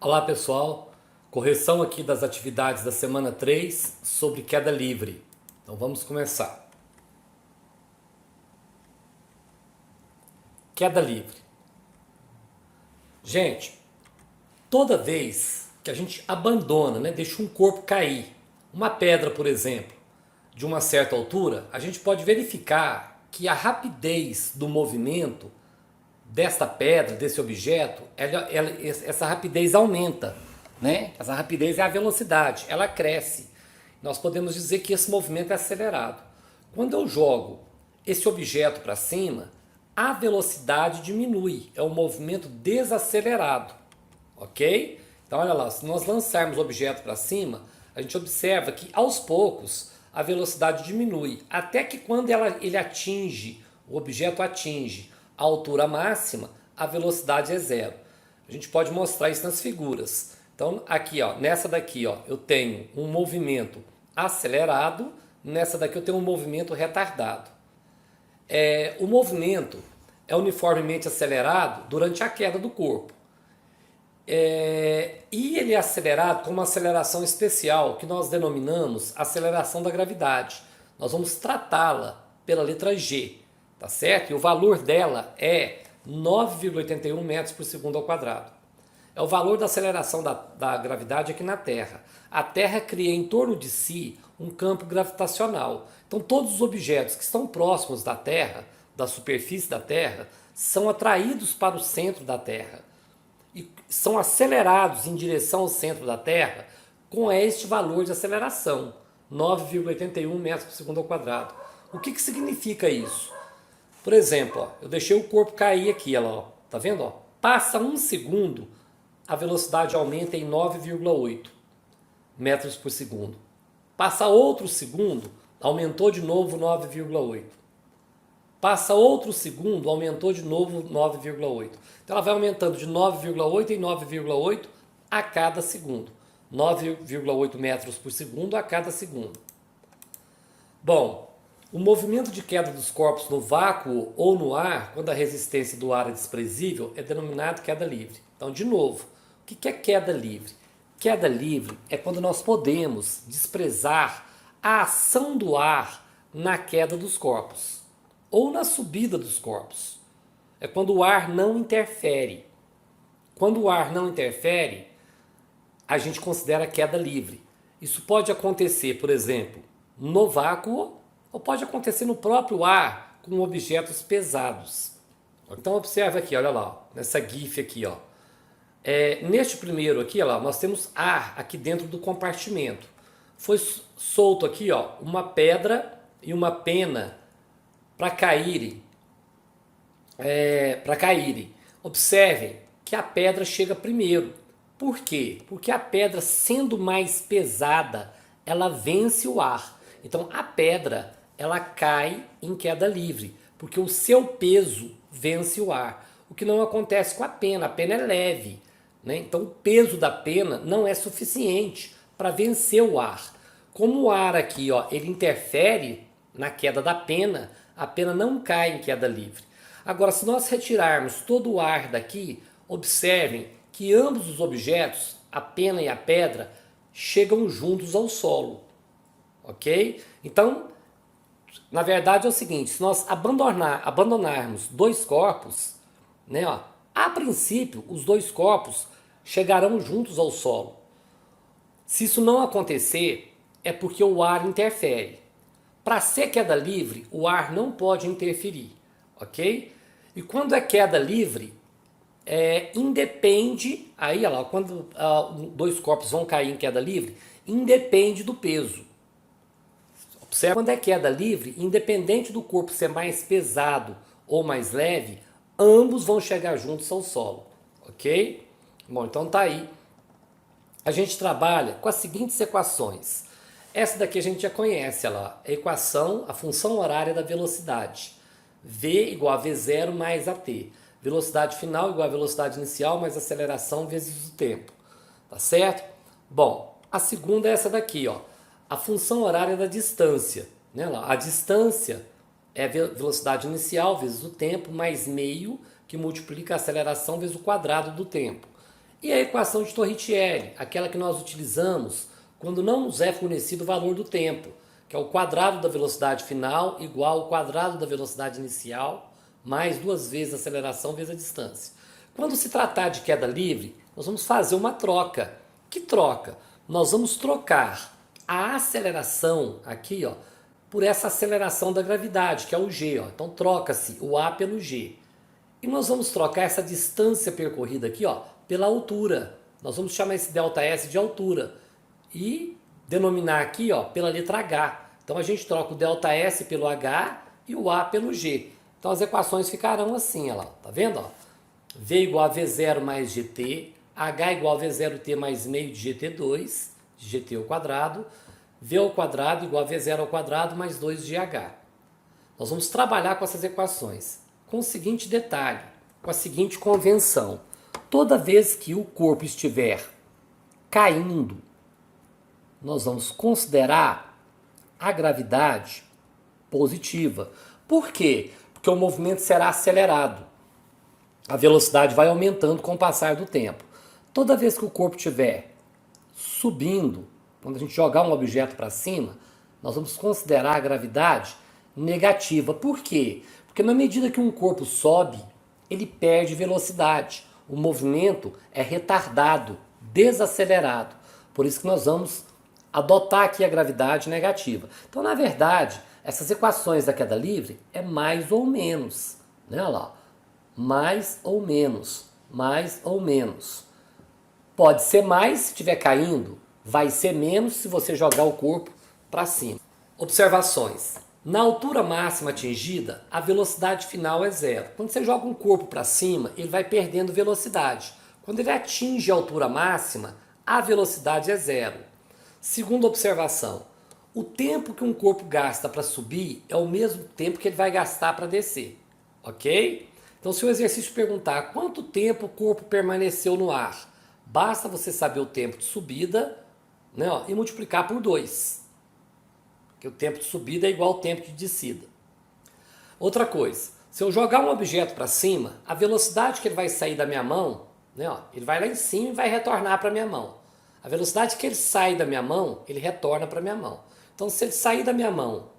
Olá pessoal, correção aqui das atividades da semana 3 sobre queda livre. Então vamos começar. Queda livre. Gente, toda vez que a gente abandona, deixa um corpo cair, uma pedra por exemplo, de uma certa altura, a gente pode verificar que a rapidez do movimento desta pedra, desse objeto, essa rapidez aumenta, Essa rapidez é a velocidade, ela cresce. Nós podemos dizer que esse movimento é acelerado. Quando eu jogo esse objeto para cima, a velocidade diminui, é um movimento desacelerado, ok? Então olha lá, se nós lançarmos o objeto para cima, a gente observa que aos poucos a velocidade diminui, até que quando o objeto atinge a altura máxima, a velocidade é zero. A gente pode mostrar isso nas figuras. Então aqui, nessa daqui, eu tenho um movimento acelerado, nessa daqui eu tenho um movimento retardado. O movimento é uniformemente acelerado durante a queda do corpo. E ele é acelerado com uma aceleração especial que nós denominamos aceleração da gravidade. Nós vamos tratá-la pela letra G, tá certo? E o valor dela é 9,81 metros por segundo ao quadrado. É o valor da aceleração da gravidade aqui na Terra. A Terra cria em torno de si um campo gravitacional. Então todos os objetos que estão próximos da Terra, da superfície da Terra, são atraídos para o centro da Terra e são acelerados em direção ao centro da Terra com este valor de aceleração, 9,81 metros por segundo ao quadrado. O que significa isso? Por exemplo, eu deixei o corpo cair aqui, tá vendo? Passa um segundo, a velocidade aumenta em 9,8 metros por segundo. Passa outro segundo, aumentou de novo 9,8. Passa outro segundo, aumentou de novo 9,8. Então ela vai aumentando de 9,8 em 9,8 a cada segundo. 9,8 metros por segundo a cada segundo. Bom, o movimento de queda dos corpos no vácuo ou no ar, quando a resistência do ar é desprezível, é denominado queda livre. Então, de novo, o que é queda livre? Queda livre é quando nós podemos desprezar a ação do ar na queda dos corpos ou na subida dos corpos. É quando o ar não interfere. Quando o ar não interfere, a gente considera queda livre. Isso pode acontecer, por exemplo, no vácuo ou pode acontecer no próprio ar com objetos pesados. Então observe aqui, olha lá, nessa GIF aqui, neste primeiro aqui, nós temos ar aqui dentro do compartimento. Foi solto aqui, uma pedra e uma pena para caírem. Observem que a pedra chega primeiro. Por quê? Porque a pedra, sendo mais pesada, ela vence o ar. Então a pedra, ela cai em queda livre, porque o seu peso vence o ar. O que não acontece com a pena é leve, Então o peso da pena não é suficiente para vencer o ar. Como o ar aqui, ele interfere na queda da pena, a pena não cai em queda livre. Agora, se nós retirarmos todo o ar daqui, observem que ambos os objetos, a pena e a pedra, chegam juntos ao solo, ok? Então, na verdade é o seguinte, se nós abandonarmos dois corpos, a princípio os dois corpos chegarão juntos ao solo. Se isso não acontecer, é porque o ar interfere. Para ser queda livre, o ar não pode interferir, ok? E quando é queda livre, independe, aí olha lá, quando dois corpos vão cair em queda livre, independe do peso. Observe, quando é queda livre, independente do corpo ser mais pesado ou mais leve, ambos vão chegar juntos ao solo, ok? Bom, então tá aí. A gente trabalha com as seguintes equações. Essa daqui a gente já conhece, a equação, a função horária da velocidade. V igual a V0 mais AT. Velocidade final igual a velocidade inicial mais aceleração vezes o tempo. Tá certo? Bom, a segunda é essa daqui, a função horária da distância. A distância é a velocidade inicial vezes o tempo mais meio, que multiplica a aceleração vezes o quadrado do tempo. E a equação de Torricelli, aquela que nós utilizamos quando não nos é fornecido o valor do tempo, que é o quadrado da velocidade final igual ao quadrado da velocidade inicial, mais 2 vezes a aceleração vezes a distância. Quando se tratar de queda livre, nós vamos fazer uma troca. Que troca? Nós vamos trocar a aceleração aqui, ó, por essa aceleração da gravidade, que é o g. Ó. Então troca-se o a pelo g. E nós vamos trocar essa distância percorrida aqui, ó, pela altura. Nós vamos chamar esse ΔS de altura. E denominar aqui, ó, pela letra H. Então a gente troca o ΔS pelo H e o A pelo G. Então as equações ficarão assim, ó lá, tá vendo? Ó? V igual a V0 mais GT, H igual a V0T mais meio de GT2, de GT ao quadrado, V ao quadrado igual a V0 ao quadrado mais 2 de H. Nós vamos trabalhar com essas equações com o seguinte detalhe, com a seguinte convenção. Toda vez que o corpo estiver caindo, nós vamos considerar a gravidade positiva. Por quê? Porque o movimento será acelerado. A velocidade vai aumentando com o passar do tempo. Toda vez que o corpo estiver subindo, quando a gente jogar um objeto para cima, nós vamos considerar a gravidade negativa. Por quê? Porque na medida que um corpo sobe, ele perde velocidade. O movimento é retardado, desacelerado. Por isso que nós vamos adotar aqui a gravidade negativa. Então, na verdade, essas equações da queda livre é mais ou menos. Né? Olha lá. Mais ou menos. Mais ou menos. Pode ser mais se estiver caindo, vai ser menos se você jogar o corpo para cima. Observações. Na altura máxima atingida, a velocidade final é zero. Quando você joga um corpo para cima, ele vai perdendo velocidade. Quando ele atinge a altura máxima, a velocidade é zero. Segunda observação, o tempo que um corpo gasta para subir é o mesmo tempo que ele vai gastar para descer, ok? Então se o exercício perguntar quanto tempo o corpo permaneceu no ar, basta você saber o tempo de subida, né, ó, e multiplicar por 2. Porque o tempo de subida é igual ao tempo de descida. Outra coisa, se eu jogar um objeto para cima, a velocidade que ele vai sair da minha mão, né, ó, ele vai lá em cima e vai retornar para a minha mão. A velocidade que ele sai da minha mão, ele retorna para a minha mão. Então, se ele sair da minha mão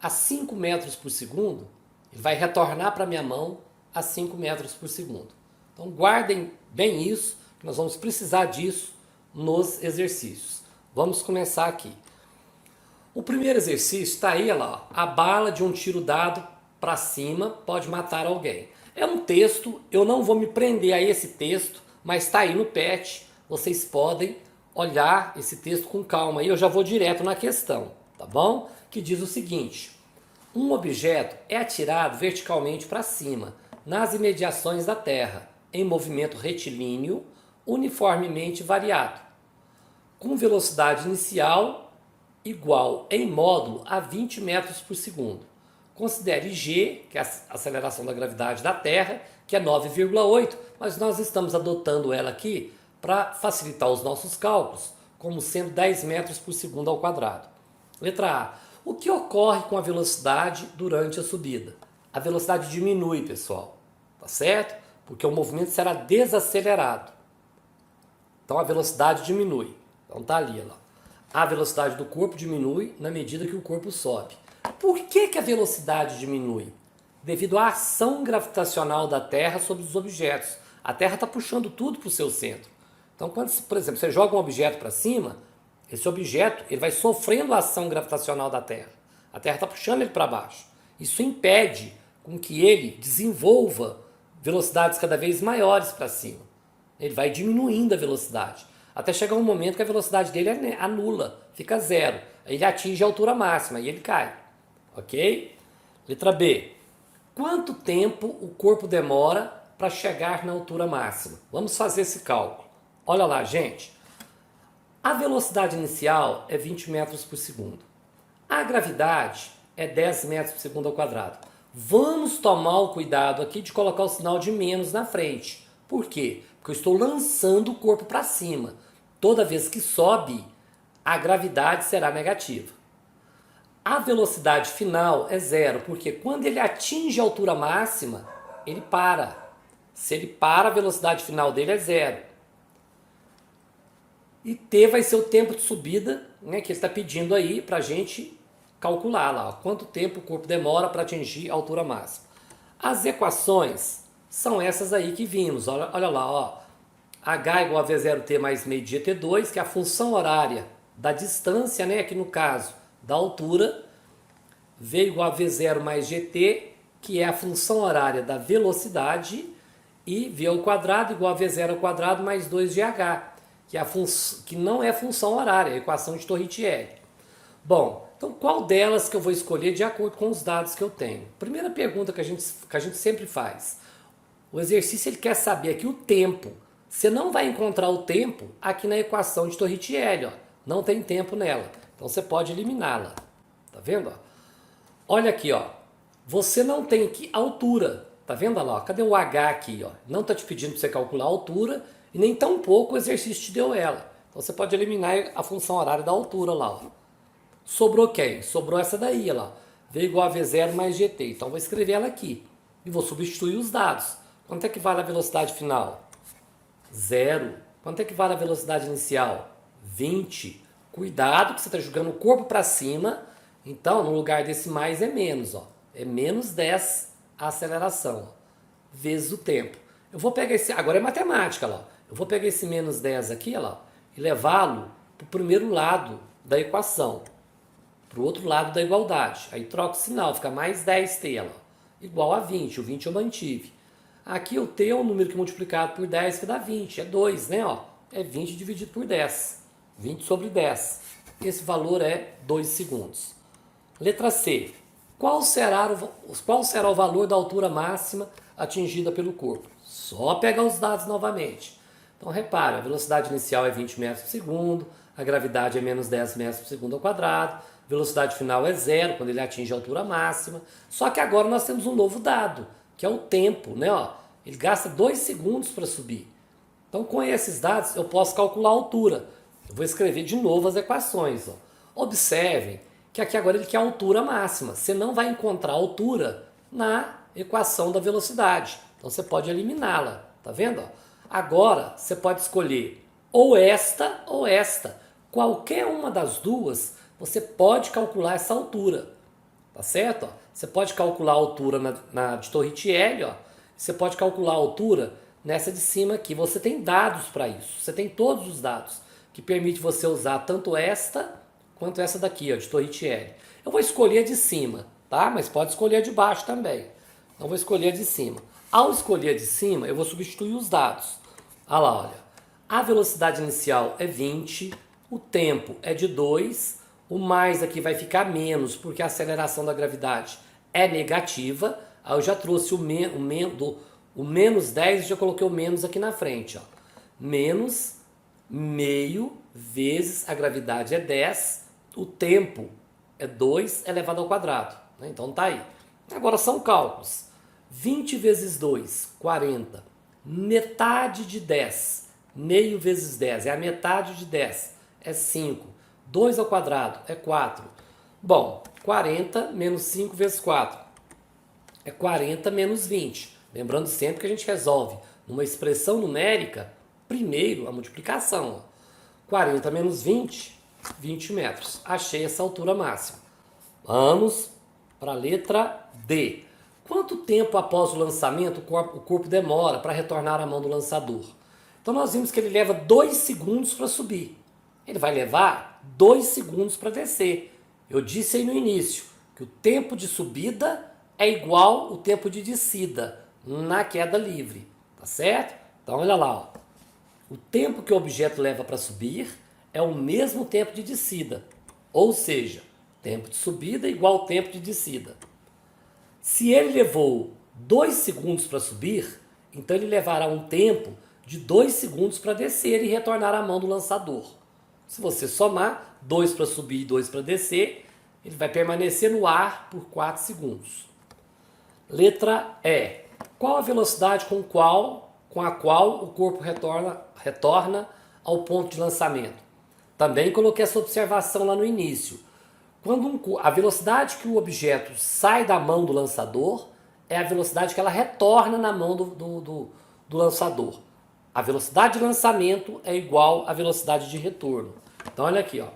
a 5 metros por segundo, ele vai retornar para a minha mão a 5 metros por segundo. Então, guardem bem isso, que nós vamos precisar disso nos exercícios. Vamos começar aqui. O primeiro exercício está aí, olha lá, a bala de um tiro dado para cima pode matar alguém. É um texto, eu não vou me prender a esse texto, mas está aí no PET, vocês podem olhar esse texto com calma. E eu já vou direto na questão, tá bom? Que diz o seguinte: um objeto é atirado verticalmente para cima, nas imediações da Terra, em movimento retilíneo, uniformemente variado, com velocidade inicial igual em módulo a 20 metros por segundo. Considere g, que é a aceleração da gravidade da Terra, que é 9,8, mas nós estamos adotando ela aqui para facilitar os nossos cálculos, como sendo 10 metros por segundo ao quadrado. Letra A. O que ocorre com a velocidade durante a subida? A velocidade diminui, pessoal. Tá certo? Porque o movimento será desacelerado. Então a velocidade diminui. Então tá ali, ó. A velocidade do corpo diminui na medida que o corpo sobe. Por que a velocidade diminui? Devido à ação gravitacional da Terra sobre os objetos. A Terra está puxando tudo para o seu centro. Então, quando, por exemplo, você joga um objeto para cima, esse objeto ele vai sofrendo a ação gravitacional da Terra. A Terra está puxando ele para baixo. Isso impede com que ele desenvolva velocidades cada vez maiores para cima. Ele vai diminuindo a velocidade, até chegar um momento que a velocidade dele é nula, fica zero. Aí ele atinge a altura máxima e ele cai. Ok? Letra B. Quanto tempo o corpo demora para chegar na altura máxima? Vamos fazer esse cálculo. Olha lá, gente. A velocidade inicial é 20 metros por segundo. A gravidade é 10 metros por segundo ao quadrado. Vamos tomar o cuidado aqui de colocar o sinal de menos na frente. Por quê? Porque eu estou lançando o corpo para cima. Toda vez que sobe, a gravidade será negativa. A velocidade final é zero, porque quando ele atinge a altura máxima, ele para. Se ele para, a velocidade final dele é zero. E T vai ser o tempo de subida, né, que ele está pedindo aí para a gente calcular lá, ó, quanto tempo o corpo demora para atingir a altura máxima. As equações são essas aí que vimos. Olha lá, ó. H igual a V0T mais meio dia T2, que é a função horária da distância, né, aqui no caso, da altura. V igual a V0 mais GT, que é a função horária da velocidade. E V ao quadrado igual a V0 ao quadrado mais 2GH, que não é função horária, é a equação de Torricelli. Bom, então qual delas que eu vou escolher de acordo com os dados que eu tenho? Primeira pergunta que a gente sempre faz. O exercício ele quer saber aqui o tempo. Você não vai encontrar o tempo aqui na equação de Torricelli, ó. Não tem tempo nela. Então você pode eliminá-la. Tá vendo? Olha aqui, ó. Você não tem aqui altura. Tá vendo lá? Ó? Cadê o H aqui? Ó? Não está te pedindo para você calcular a altura e nem tampouco o exercício te deu ela. Então você pode eliminar a função horária da altura lá. Ó. Sobrou quem? Sobrou essa daí, ó lá. V igual a V0 mais GT. Então vou escrever ela aqui. E vou substituir os dados. Quanto é que vale a velocidade final? 0. Quanto é que vale a velocidade inicial? 20. Cuidado que você está jogando o corpo para cima. Então, no lugar desse mais é menos. Ó. É menos 10 a aceleração. Ó, vezes o tempo. Eu vou pegar esse... Agora é matemática. Ó. Eu vou pegar esse menos 10 aqui ó, e levá-lo para o primeiro lado da equação. Para o outro lado da igualdade. Aí troca o sinal. Fica mais 10t. Ó, igual a 20. O 20 eu mantive. Aqui o t é um número que multiplicado por 10 que dá 20. É 2, né? Ó. É 20 dividido por 10. 20 sobre 10. Esse valor é 2 segundos. Letra C. Qual será o valor da altura máxima atingida pelo corpo? Só pegar os dados novamente. Então repara, a velocidade inicial é 20 metros por segundo, a gravidade é menos 10 metros por segundo ao quadrado, a velocidade final é 0 quando ele atinge a altura máxima. Só que agora nós temos um novo dado, que é o tempo, né? Ó, ele gasta 2 segundos para subir. Então com esses dados eu posso calcular a altura. Eu vou escrever de novo as equações. Ó. Observem que aqui agora ele quer a altura máxima. Você não vai encontrar a altura na equação da velocidade. Então você pode eliminá-la. Tá vendo? Agora você pode escolher ou esta ou esta. Qualquer uma das duas, você pode calcular essa altura. Tá certo? Você pode calcular a altura de Torricelli. Ó. Você pode calcular a altura nessa de cima aqui. Você tem dados para isso. Você tem todos os dados que permite você usar tanto esta quanto essa daqui, ó, de Torricelli. Eu vou escolher a de cima, tá? Mas pode escolher a de baixo também. Então vou escolher a de cima. Ao escolher a de cima, eu vou substituir os dados. Olha lá, olha. A velocidade inicial é 20, o tempo é de 2, o mais aqui vai ficar menos, porque a aceleração da gravidade é negativa. Aí eu já trouxe o menos 10 e já coloquei o menos aqui na frente. Ó. Menos meio vezes a gravidade é 10, o tempo é 2 elevado ao quadrado. Né? Então tá aí. Agora são cálculos. 20 vezes 2, 40. Metade de 10. Meio vezes 10 é a metade de 10. É 5. 2 ao quadrado é 4. Bom, 40 menos 5 vezes 4 é 40 menos 20. Lembrando sempre que a gente resolve numa expressão numérica, primeiro a multiplicação. 40 menos 20, 20 metros. Achei essa altura máxima. Vamos para a letra D. Quanto tempo após o lançamento o corpo demora para retornar à mão do lançador? Então nós vimos que ele leva 2 segundos para subir. Ele vai levar 2 segundos para descer. Eu disse aí no início que o tempo de subida é igual ao tempo de descida na queda livre. Tá certo? Então olha lá. Ó. O tempo que o objeto leva para subir é o mesmo tempo de descida. Ou seja, tempo de subida é igual ao tempo de descida. Se ele levou 2 segundos para subir, então ele levará um tempo de 2 segundos para descer e retornar à mão do lançador. Se você somar 2 para subir e 2 para descer, ele vai permanecer no ar por 4 segundos. Letra E. Qual a velocidade com a qual o corpo retorna ao ponto de lançamento? Também coloquei essa observação lá no início. A velocidade que o objeto sai da mão do lançador é a velocidade que ela retorna na mão do lançador. A velocidade de lançamento é igual à velocidade de retorno. Então olha aqui, ó.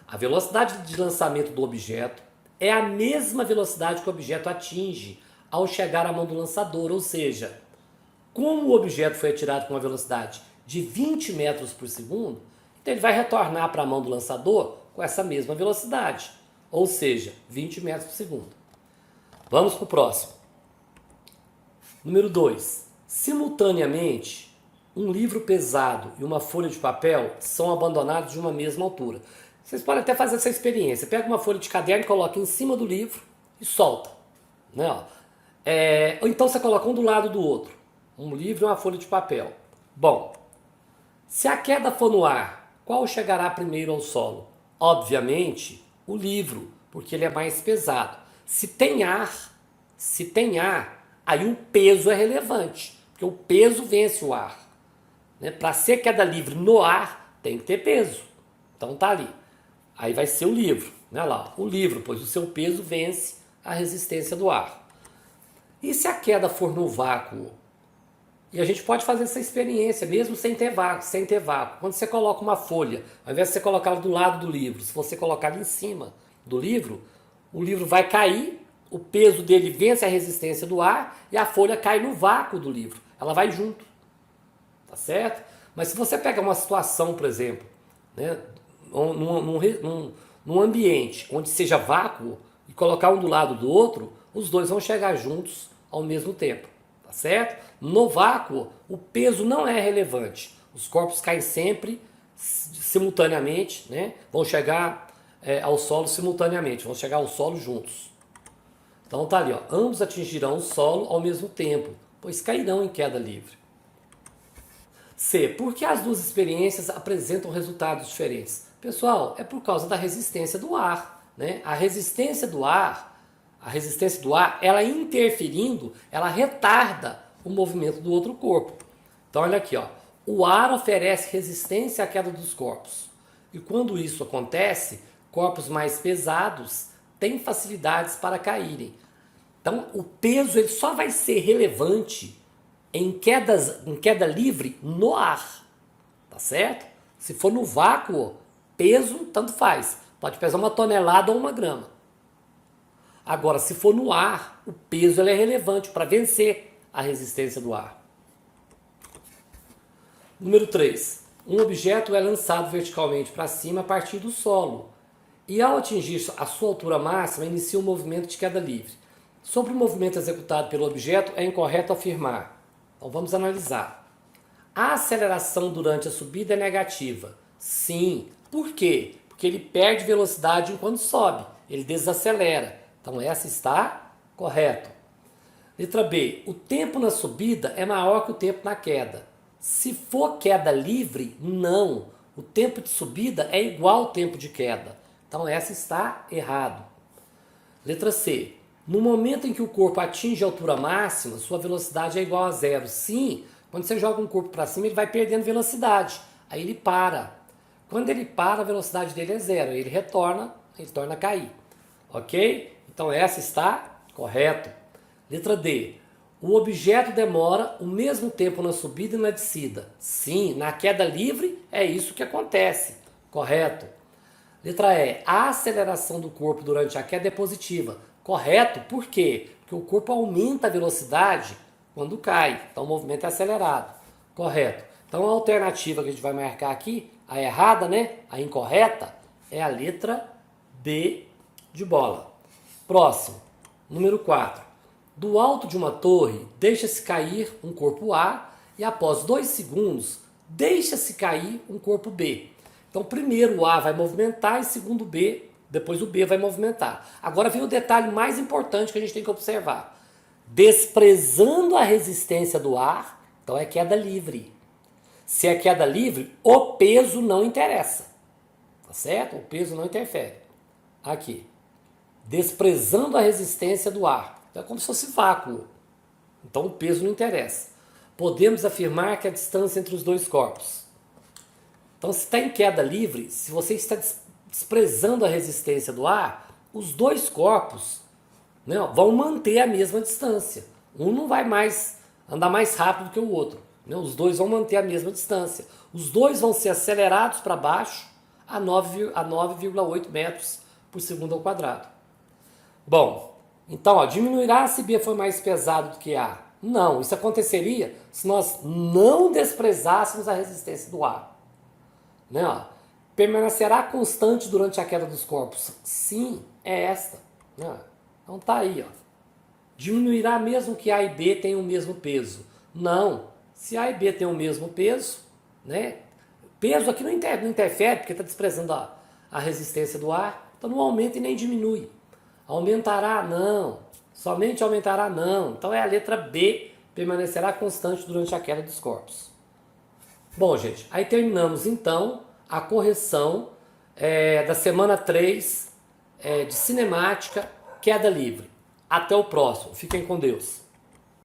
A velocidade de lançamento do objeto é a mesma velocidade que o objeto atinge ao chegar à mão do lançador, ou seja, como o objeto foi atirado com uma velocidade de 20 metros por segundo, então ele vai retornar para a mão do lançador com essa mesma velocidade, ou seja, 20 metros por segundo. Vamos para o próximo. Número 2. Simultaneamente, um livro pesado e uma folha de papel são abandonados de uma mesma altura. Vocês podem até fazer essa experiência. Pega uma folha de caderno, coloca em cima do livro e solta. Né? Ou então você coloca um do lado do outro. Um livro e uma folha de papel. Bom, se a queda for no ar, qual chegará primeiro ao solo? Obviamente, o livro, porque ele é mais pesado. Se tem ar, aí o peso é relevante, porque o peso vence o ar. Né? Para ser queda livre no ar, tem que ter peso. Então tá ali. Aí vai ser o livro. Né? Lá, o livro, pois o seu peso vence a resistência do ar. E se a queda for no vácuo? E a gente pode fazer essa experiência, mesmo sem ter vácuo. Quando você coloca uma folha, ao invés de você colocar ela do lado do livro, se você colocar ela em cima do livro, o livro vai cair, o peso dele vence a resistência do ar e a folha cai no vácuo do livro. Ela vai junto. Tá certo? Mas se você pega uma situação, por exemplo, né, num ambiente onde seja vácuo e colocar um do lado do outro, os dois vão chegar juntos ao mesmo tempo. Tá certo? No vácuo, o peso não é relevante. Os corpos caem sempre simultaneamente, né? Vão chegar ao solo simultaneamente, vão chegar ao solo juntos. Então tá ali, ó, ambos atingirão o solo ao mesmo tempo, pois cairão em queda livre. C. Por que as duas experiências apresentam resultados diferentes? Pessoal, é por causa da resistência do ar, né? A resistência do ar, ela interferindo, ela retarda o movimento do outro corpo. Então olha aqui, ó, o ar oferece resistência à queda dos corpos. E quando isso acontece, corpos mais pesados têm facilidades para caírem. Então o peso ele só vai ser relevante em queda livre no ar, tá certo? Se for no vácuo, peso tanto faz, pode pesar 1 tonelada ou 1 grama. Agora, se for no ar, o peso ele é relevante para vencer a resistência do ar. Número 3. Um objeto é lançado verticalmente para cima a partir do solo e ao atingir a sua altura máxima inicia um movimento de queda livre. Sobre o movimento executado pelo objeto é incorreto afirmar. Então vamos analisar. A aceleração durante a subida é negativa. Sim. Por quê? Porque ele perde velocidade enquanto sobe. Ele desacelera. Então essa está correto. Letra B. O tempo na subida é maior que o tempo na queda. Se for queda livre, não. O tempo de subida é igual ao tempo de queda. Então essa está errado. Letra C. No momento em que o corpo atinge a altura máxima, sua velocidade é igual a zero. Sim, quando você joga um corpo para cima, ele vai perdendo velocidade. Aí ele para. Quando ele para, a velocidade dele é zero. Ele retorna, ele torna a cair. Ok? Então essa está correto. Letra D. O objeto demora o mesmo tempo na subida e na descida. Sim, na queda livre é isso que acontece. Correto. Letra E. A aceleração do corpo durante a queda é positiva. Correto, por quê? Porque o corpo aumenta a velocidade quando cai. Então o movimento é acelerado. Correto. Então a alternativa que a gente vai marcar aqui, a errada, né? A incorreta, é a letra D de bola. Próximo, número 4. Do alto de uma torre, deixa-se cair um corpo A e após 2 segundos, deixa-se cair um corpo B. Então primeiro o A vai movimentar e segundo o B, depois o B vai movimentar. Agora vem o detalhe mais importante que a gente tem que observar. Desprezando a resistência do ar, então é queda livre. Se é queda livre, o peso não interessa. Tá certo? O peso não interfere. Aqui. Desprezando a resistência do ar. É como se fosse vácuo. Então o peso não interessa. Podemos afirmar que a distância entre os dois corpos. Então se está em queda livre, se você está desprezando a resistência do ar, os dois corpos, né, vão manter a mesma distância. Um não vai mais andar mais rápido que o outro. né? Os dois vão manter a mesma distância. Os dois vão ser acelerados para baixo a 9,8 metros por segundo ao quadrado. Bom, então, ó, diminuirá se B for mais pesado do que A? Não, isso aconteceria se nós não desprezássemos a resistência do A. Né, ó? Permanecerá constante durante a queda dos corpos? Sim, é esta. Né? Então tá aí. Ó. Diminuirá mesmo que A e B tenham o mesmo peso? Não. Se A e B têm o mesmo peso, né? Peso aqui não interfere, porque está desprezando a resistência do ar, então não aumenta e nem diminui. Aumentará? Não. Somente aumentará? Não. Então é a letra B, permanecerá constante durante a queda dos corpos. Bom, gente, aí terminamos então a correção da semana 3 de cinemática, queda livre. Até o próximo. Fiquem com Deus.